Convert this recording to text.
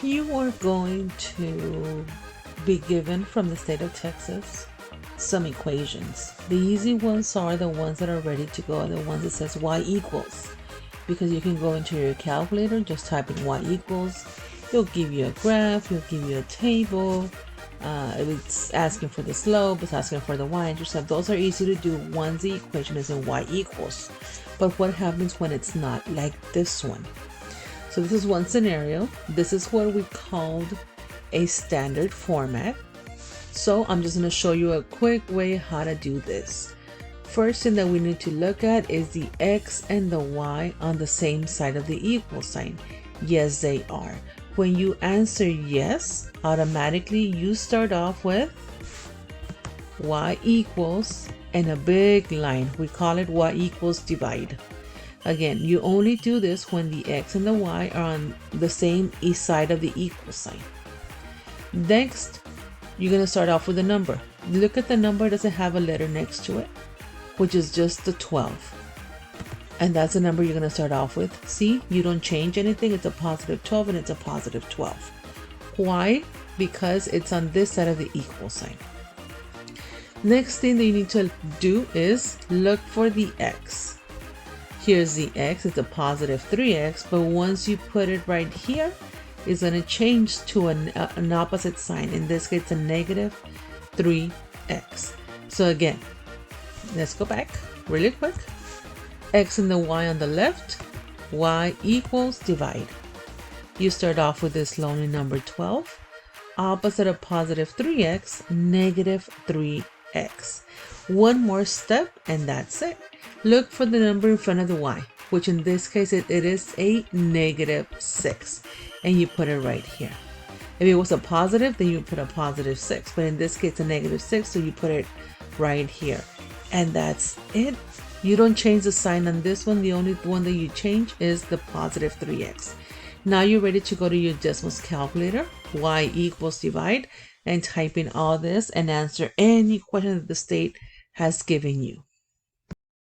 You are going to be given from the state of Texas some equations. The easy ones are the ones that are ready to go, the ones that says y equals, because you can go into your calculator, just type in y equals. It'll give you a graph, it'll give you a table. It's asking for the slope, it's asking for the y-intercept. Those are easy to do once the equation is in y equals. But what happens when it's not, like this one? So this is one scenario. This is what we called a standard format. So I'm just going to show you a quick way how to do this. First thing that we need to look at is the x and the y on the same side of the equal sign. Yes, they are. When you answer yes, automatically you start off with y equals and a big line. We call it y equals divide. Again, you only do this when the x and the y are on the same side of the equal sign. Next, you're going to start off with a number. Look at the number, does it have a letter next to it, which is just the 12. And that's the number you're going to start off with. See, you don't change anything. It's a positive 12 and it's a positive 12. Why? Because it's on this side of the equal sign. Next thing that you need to do is look for the x. Here's the x, it's a positive 3x, but once you put it right here, it's going to change to an opposite sign. In this case, a negative 3x. So again, let's go back really quick. X and the y on the left, y equals divide. You start off with this lonely number 12. Opposite of positive 3x, negative 3x. One more step and that's it. Look for the number in front of the y, which in this case it is a negative 6, and you put it right here. If it was a positive, then you put a positive 6, but in this case a negative 6, so you put it right here. And that's it. You don't change the sign on this one. The only one that you change is the positive 3x. Now you're ready to go to your Desmos calculator, y equals divide, and type in all this and answer any question that the state has given you.